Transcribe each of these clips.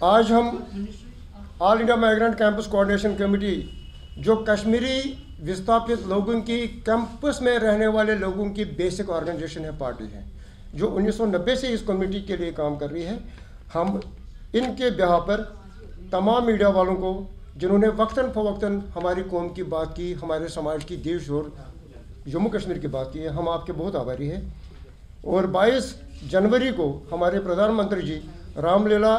आज हम all India migrant campus coordination committee जो कश्मीरी विस्थापित लोगों की कैंपस में रहने वाले लोगों की बेसिक ऑर्गेनाइजेशन है, पार्टी है, जो 1990 से इस कमेटी के लिए काम कर रही है। हम इनके ब्याह पर तमाम मीडिया वालों को जिन्होंने वक्तन फ़वक्तन हमारी कौम की बात की, हमारे समाज की, देश और जम्मू कश्मीर की बात की है, हम आपके बहुत आभारी हैं। और 22 जनवरी को हमारे प्रधानमंत्री जी रामलीला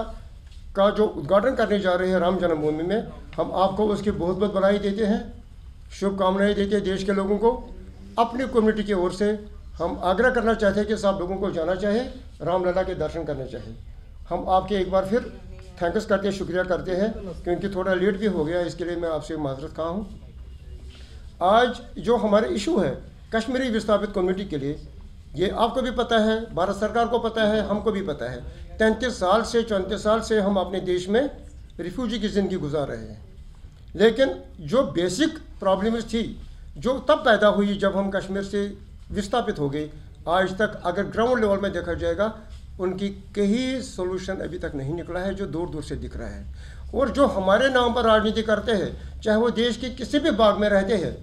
का जो उद्घाटन करने जा रहे हैं राम जन्मभूमि में, हम आपको उसकी बहुत बहुत बधाई देते हैं, शुभकामनाएं देते हैं देश के लोगों को। अपनी कम्युनिटी की ओर से हम आग्रह करना चाहते हैं कि सब लोगों को जाना चाहिए, रामलला के दर्शन करने चाहिए। हम आपके एक बार फिर थैंक्स करते हैं, शुक्रिया करते हैं, क्योंकि थोड़ा लेट भी हो गया, इसके लिए मैं आपसे माजरत खा हूँ। आज जो हमारे इशू है कश्मीरी विस्थापित कम्युनिटी के लिए, ये आपको भी पता है, भारत सरकार को पता है, हमको भी पता है। 33 साल से 34 साल से हम अपने देश में रिफ्यूजी की ज़िंदगी गुजार रहे हैं, लेकिन जो बेसिक प्रॉब्लम्स थी जो तब पैदा हुई जब हम कश्मीर से विस्थापित हो गए, आज तक अगर ग्राउंड लेवल में देखा जाएगा उनकी कई सोल्यूशन अभी तक नहीं निकला है, जो दूर दूर से दिख रहा है। और जो हमारे नाम पर राजनीति करते हैं, चाहे वो देश के किसी भी भाग में रहते हैं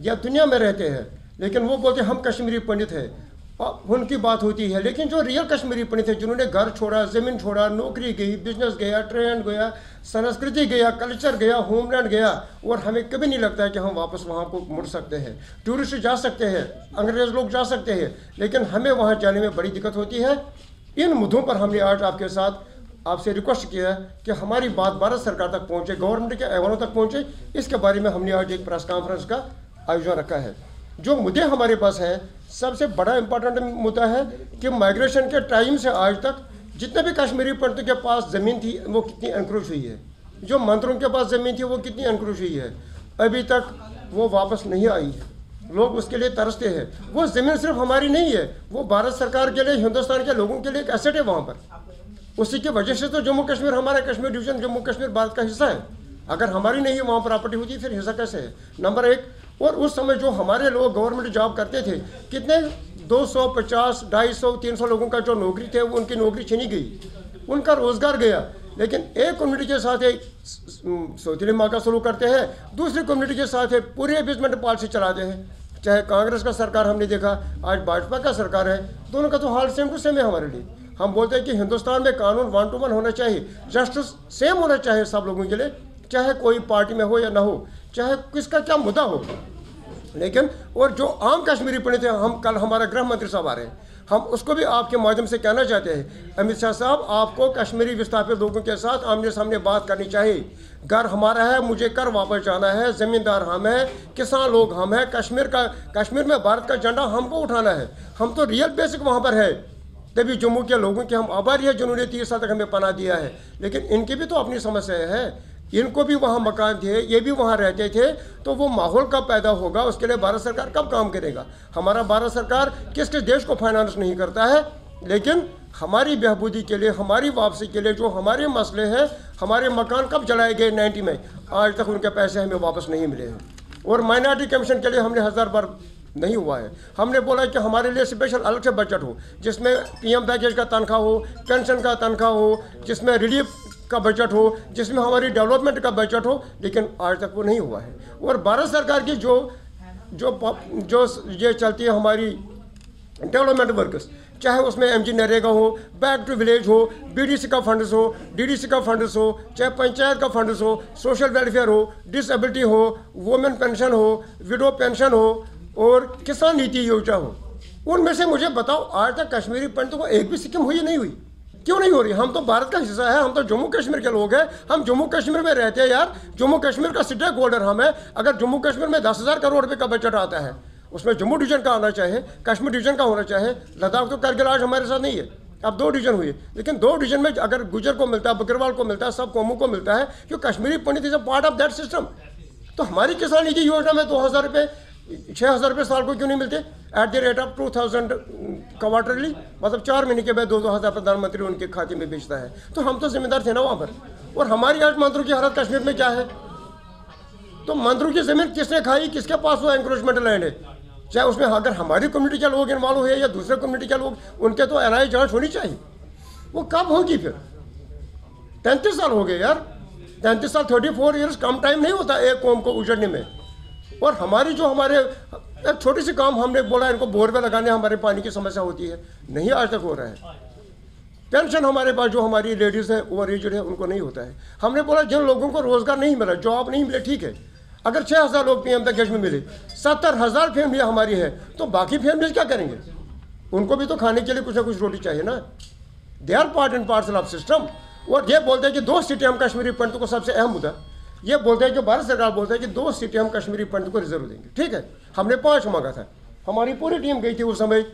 या दुनिया में रहते हैं, लेकिन वो बोलते हैं हम कश्मीरी पंडित हैं, उनकी बात होती है। लेकिन जो रियल कश्मीरी पंडित है, जिन्होंने घर छोड़ा, ज़मीन छोड़ा, नौकरी गई, बिजनेस गया, ट्रेंड गया, संस्कृति गया, कल्चर गया, होमलैंड गया, और हमें कभी नहीं लगता है कि हम वापस वहाँ को मुड़ सकते हैं। टूरिस्ट जा सकते हैं, अंग्रेज़ लोग जा सकते हैं, लेकिन हमें वहाँ जाने में बड़ी दिक्कत होती है। इन मुद्दों पर हमने आज आपके साथ आपसे रिक्वेस्ट किया है कि हमारी बात भारत सरकार तक पहुँचे, गवर्नमेंट के ऐवानों तक पहुँचे। इसके बारे में हमने आज एक प्रेस कॉन्फ्रेंस का आयोजन रखा है। जो मुद्दे हमारे पास हैं, सबसे बड़ा इम्पोर्टेंट मुद्दा है कि माइग्रेशन के टाइम से आज तक जितने भी कश्मीरी पंडितों के पास ज़मीन थी वो कितनी एनक्रोच हुई है, जो मंत्रों के पास ज़मीन थी वो कितनी एनक्रोच हुई है, अभी तक वो वापस नहीं आई है। लोग उसके लिए तरसते हैं। वो ज़मीन सिर्फ हमारी नहीं है, वो भारत सरकार के लिए, हिंदुस्तान के लोगों के लिए एक एसेट है वहाँ पर। उसी की वजह से तो जम्मू कश्मीर, हमारा कश्मीर डिवीज़न, जम्मू कश्मीर भारत का हिस्सा है। अगर हमारी नहीं है वहाँ प्रॉपर्टी होती, फिर हिस्सा कैसे है? नंबर एक। और उस समय जो हमारे लोग गवर्नमेंट जॉब करते थे, कितने 250, 250, 300 लोगों का जो नौकरी थे वो उनकी नौकरी छीनी गई, उनका रोज़गार गया। लेकिन एक कम्युनिटी के साथ एक सौतीली माँ का सलूक करते हैं, दूसरी कम्युनिटी के साथ एक पूरी एबेसमेंट पॉलिसी चलाते हैं। चाहे कांग्रेस का सरकार हमने देखा, आज भाजपा का सरकार है, दोनों का तो हाल सेम टू सेम है हमारे लिए। हम बोलते हैं कि हिंदुस्तान में कानून 1 to 1 होना चाहिए, जस्टिस सेम होना चाहिए सब लोगों के लिए, चाहे कोई पार्टी में हो या ना हो, चाहे किसका क्या मुद्दा हो। लेकिन और जो आम कश्मीरी पंडित हैं, हम कल हमारा गृह मंत्री साहब आ रहे हैं, हम उसको भी आपके माध्यम से कहना चाहते हैं, अमित शाह साहब, आपको कश्मीरी विस्थापित लोगों के साथ आमने सामने बात करनी चाहिए। घर हमारा है, मुझे कर वापस जाना है, ज़मींदार हम हैं, किसान लोग हम हैं, कश्मीर में भारत का झंडा हमको उठाना है। हम तो रियल बेसिक वहाँ पर है, तभी जम्मू के लोगों के हम आभारी हैं जिन्होंने 30 साल तक हमें पनाह दिया है। लेकिन इनकी भी तो अपनी समस्या है, इनको भी वहाँ मकान थे, ये भी वहाँ रहते थे, तो वो माहौल कब पैदा होगा, उसके लिए भारत सरकार कब काम करेगा? हमारा भारत सरकार किसके देश को फाइनेंस नहीं करता है, लेकिन हमारी बेहबूदी के लिए, हमारी वापसी के लिए जो हमारे मसले हैं, हमारे मकान कब जलाए गए 90 में, आज तक उनके पैसे हमें वापस नहीं मिले हैं। और माइनॉरिटी कमीशन के लिए हमने 1000 बार नहीं हुआ है। हमने बोला कि हमारे लिए स्पेशल अलग से बजट हो, जिसमें PM पैकेज का तनख्वाह हो, पेंशन का तनख्वाह हो, जिसमें रिलीफ का बजट हो, जिसमें हमारी डेवलपमेंट का बजट हो, लेकिन आज तक वो नहीं हुआ है। और भारत सरकार की जो ये चलती है हमारी डेवलपमेंट वर्कर्स, चाहे उसमें MG नरेगा हो, बैक टू विलेज हो, BDC का फंड्स हो, DDC का फंड्स हो, चाहे पंचायत का फंड्स हो, सोशल वेलफेयर हो, डिसेबिलिटी हो, वुमेन पेंशन हो, विडो पेंशन हो, और किसान नीति योजना हो, उनमें से मुझे बताओ आज तक कश्मीरी पंडितों को एक भी स्कीम हुई नहीं हुई? क्यों नहीं हो रही? हम तो भारत का हिस्सा है, हम तो जम्मू कश्मीर के लोग हैं, हम जम्मू कश्मीर में रहते हैं यार, जम्मू कश्मीर का स्टेक होल्डर हम है। अगर जम्मू कश्मीर में 10,000 करोड़ रुपये का बजट आता है, उसमें जम्मू डिवीजन का आना चाहिए, कश्मीर डिवीजन का होना चाहिए। लद्दाख तो करगिल आज हमारे साथ नहीं है, अब 2 डिवीजन हुए, लेकिन 2 डिवीजन में अगर गुजर को मिलता है, बकरवाल को मिलता है, सब कौमों को मिलता है, क्योंकि Kashmiri Pandit is a part of that system. तो हमारी किसान निधि योजना में 2,000 रुपये, 6,000 रुपये साल को क्यों नहीं मिलते? At the rate of 2,000 quarterly, मतलब 4 महीने के बाद 2,000 प्रधानमंत्री उनके खाते में बेचता है। तो हम तो जिम्मेदार थे ना वहाँ पर। और हमारी आज मंत्रों की हालत कश्मीर में क्या है? तो मंत्रों की ज़मीन किसने खाई, किसके पास वो एंक्रोचमेंट लैंड है? चाहे उसमें अगर हमारी कम्युनिटी के लोग इन्वॉल्व हुए या दूसरे कम्युनिटी के लोग, उनके तो NI जांच होनी चाहिए। वो कब होगी फिर? 33 साल हो गए यार, 33 साल, 34 ईयर्स कम टाइम नहीं होता एक कौम को उजड़ने में। और हमारी जो हमारे एक छोटी सी काम हमने बोला इनको बोरवेल लगाने, हमारे पानी की समस्या होती है, नहीं आज तक हो रहा है। पेंशन हमारे पास जो हमारी लेडीज़ है ओवर एजड है उनको नहीं होता है। हमने बोला जिन लोगों को रोज़गार नहीं मिला, जॉब नहीं मिले, ठीक है, अगर 6,000 लोग पीएम पैकेज में मिले, 70,000 फैमिली हमारी है, तो बाकी फैमिलीज क्या करेंगे? उनको भी तो खाने के लिए कुछ ना कुछ रोटी चाहिए ना। They are part and parcel of system. और ये बोलते हैं कि 2 सीटें हम कश्मीरी पंडित को, सबसे अहम मुद्दा ये बोलते हैं कि भारत सरकार बोलते हैं कि 2 सीटें हम कश्मीरी पंडित को रिजर्व देंगे। ठीक है, हमने 5 मांगा था। हमारी पूरी टीम गई थी उस समय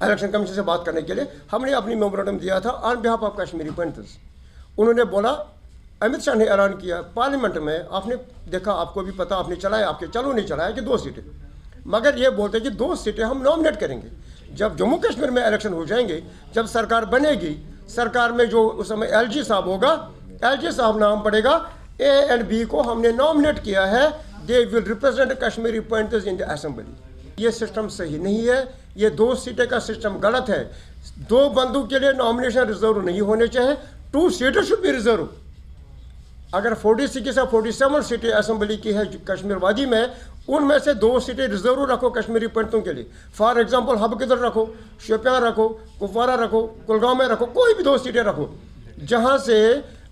इलेक्शन कमीशन से बात करने के लिए। हमने अपनी मेमोरेंडम दिया था on behalf of Kashmiri pandits. उन्होंने बोला, अमित शाह ने ऐलान किया पार्लियामेंट में, आपने देखा, आपको भी पता, आपने चलाया, आपके चलो नहीं चलाया कि 2 सीटें, मगर ये बोलते कि 2 सीटें हम नॉमिनेट करेंगे। जब जम्मू कश्मीर में इलेक्शन हो जाएंगे, जब सरकार बनेगी, सरकार में जो उस समय LG साहब होगा, LG साहब नाम पड़ेगा, A and B को हमने नॉमिनेट किया है, they will represent Kashmiri pandits in the assembly. ये सिस्टम सही नहीं है, ये 2 सीटें का सिस्टम गलत है। 2 बंदों के लिए नॉमिनेशन रिजर्व नहीं होने चाहिए, 2 सीटें शुड बी रिजर्व। अगर 46 से 47 सीटें असेंबली की है कश्मीर वादी में, उनमें से 2 सीटें रिजर्व रखो कश्मीरी पंडितों के लिए। फॉर एग्जांपल हब किधर रखो, शोपियां रखो, कुपवारा रखो, कुलगांव में रखो, कोई भी 2 सीटें रखो जहां से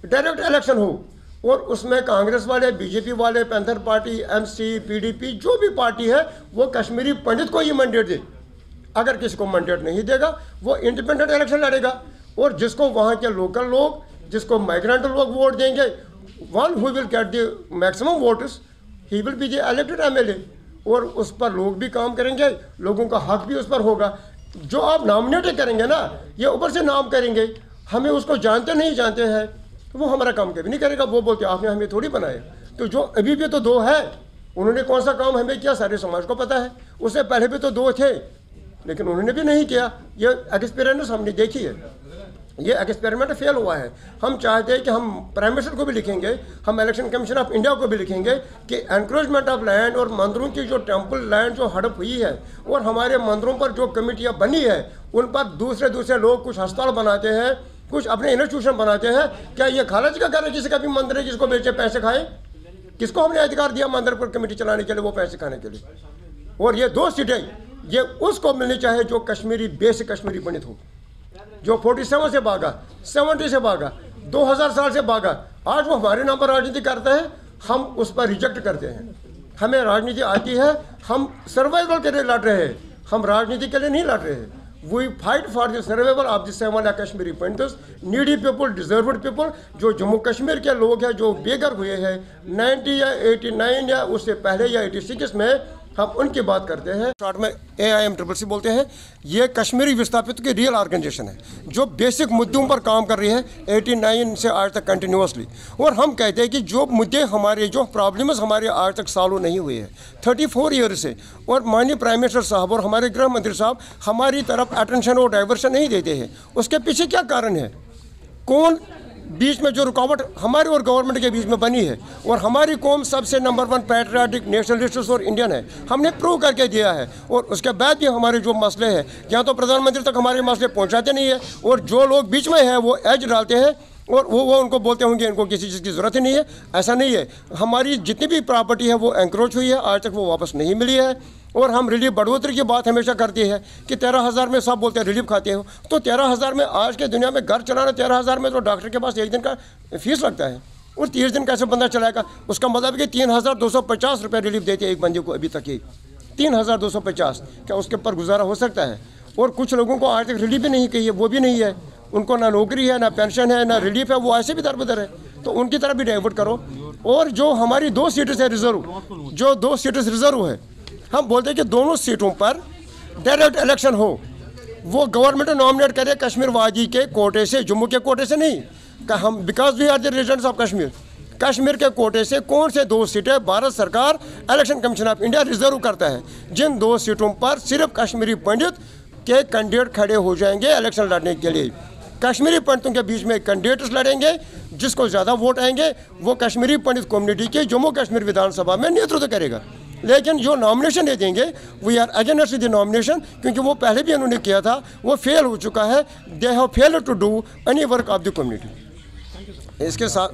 डायरेक्ट इलेक्शन हो, और उसमें कांग्रेस वाले, बीजेपी वाले, पैंथर पार्टी, MC, PDP जो भी पार्टी है वो कश्मीरी पंडित को ही मैंडेट दे। अगर किसी को मैंडेट नहीं देगा वो इंडिपेंडेंट इलेक्शन लड़ेगा, और जिसको वहाँ के लोकल लोग, जिसको माइग्रेंट लोग वोट देंगे, one who will get the maximum votes, he will be the elected MLA। और उस पर लोग भी काम करेंगे, लोगों का हक भी उस पर होगा। जो आप नॉमिनेट करेंगे ना, ये ऊपर से नाम करेंगे, हमें उसको जानते नहीं जानते हैं, वो हमारा काम कभी नहीं करेगा। वो बोलते आपने हमें थोड़ी बनाया। तो जो अभी भी तो 2 है, उन्होंने कौन सा काम हमें किया सारे समाज को पता है। उससे पहले भी तो 2 थे, लेकिन उन्होंने भी नहीं किया। ये एक्सपेरिमेंट हमने देखी है, ये एक्सपेरिमेंट फेल हुआ है। हम चाहते हैं कि हम प्राइम मिनिस्टर को भी लिखेंगे, हम इलेक्शन कमीशन ऑफ इंडिया को भी लिखेंगे कि एनक्रोचमेंट ऑफ लैंड और मंदिरों की जो टेम्पल लैंड जो हड़प हुई है, और हमारे मंदिरों पर जो कमेटियाँ बनी है, उन पर दूसरे लोग कुछ अस्पताल बनाते हैं, कुछ अपने इंस्टीट्यूशन बनाते हैं। क्या ये खालज का घर है किसी का भी मंदिर है जिसको बेचे पैसे खाए? किसको हमने अधिकार दिया मंदिर पर कमेटी चलाने के लिए, वो पैसे खाने के लिए? और ये 2 सीटें ये उसको मिलनी चाहिए जो कश्मीरी बेसिक कश्मीरी पंडित हो, जो 47 से भागा, 70 से भागा, 2000 साल से भागा। आज वो हमारे नाम पर राजनीति करता है, हम उस पर रिजेक्ट करते हैं। हमें राजनीति आती है, हम सर्वाइवल के लिए लड़ रहे हैं, हम राजनीति के लिए नहीं लड़ रहे हैं। We fight for the survival of the 7 Kashmiri Pandits, needy people, deserved people. जो जम्मू कश्मीर के लोग हैं जो बेघर हुए हैं 90 या 89 या उससे पहले या 86 में, हम उनकी बात करते हैं। शॉर्ट में AIMCCC बोलते हैं। ये कश्मीरी विस्थापित की रियल ऑर्गेनाइजेशन है जो बेसिक मुद्दों पर काम कर रही है 89 से आज तक कंटिन्यूसली। और हम कहते हैं कि जो मुद्दे हमारे, जो प्रॉब्लम्स हमारे आज तक सॉल्व नहीं हुए हैं 34 ईयर से, और माननीय प्राइम मिनिस्टर साहब और हमारे गृह मंत्री साहब हमारी तरफ अटेंशन और डाइवर्शन नहीं देते हैं। उसके पीछे क्या कारण है? कौन बीच में जो रुकावट हमारे और गवर्नमेंट के बीच में बनी है? और हमारी कौम सबसे नंबर 1 पैट्रियाटिक, नेशनलिस्ट और इंडियन है, हमने प्रूव करके दिया है। और उसके बाद भी हमारे जो मसले हैं, या तो प्रधानमंत्री तक हमारे मसले पहुंचाते नहीं है, और जो लोग बीच में हैं वो एज डालते हैं, और वो उनको बोलते होंगे इनको किसी चीज़ की ज़रूरत ही नहीं है। ऐसा नहीं है। हमारी जितनी भी प्रॉपर्टी है वो एंक्रोच हुई है, आज तक वो वापस नहीं मिली है। और हम रिलीफ बढ़ोतरी की बात हमेशा करते हैं कि 13,000 में सब बोलते हैं रिलीफ खाते हो, तो 13,000 में आज के दुनिया में घर चलाना, 13,000 में तो डॉक्टर के पास 1 दिन का फीस लगता है, और 30 दिन कैसे बंदा चलाएगा? उसका मतलब कि 3,250 रुपये रिलीफ देते हैं एक बंदे को अभी तक ही, 3,250। क्या उसके ऊपर गुजारा हो सकता है? और कुछ लोगों को आज तक रिलीफ भी नहीं कही है, वो भी नहीं है, उनको ना नौकरी है, ना पेंशन है, ना रिलीफ है, वो ऐसे भी दर-बदर है। तो उनकी तरफ भी डाइवर्ट करो। और जो हमारी 2 सीटें है रिजर्व, जो 2 सीटें रिजर्व है, हम बोलते हैं कि दोनों सीटों पर डायरेक्ट इलेक्शन हो, वो गवर्नमेंट नॉमिनेट करे कश्मीर वादी के कोटे से, जम्मू के कोटे से नहीं। हम because we are the residents of Kashmir, Kashmir के कोटे से कौन से 2 सीटें भारत सरकार election commission of India reserve करता है, जिन 2 सीटों पर सिर्फ कश्मीरी पंडित के कैंडिडेट खड़े हो जाएंगे इलेक्शन लड़ने के लिए। कश्मीरी पंडितों के बीच में कैंडिडेट्स लड़ेंगे, जिसको ज़्यादा वोट आएंगे वो कश्मीरी पंडित कम्युनिटी के जम्मू कश्मीर विधानसभा में नेतृत्व करेगा। लेकिन जो नॉमिनेशन दे देंगे, we are against the nomination, क्योंकि वो पहले भी उन्होंने किया था, वो फेल हो चुका है। They have failed to do any work of the community. इसके साथ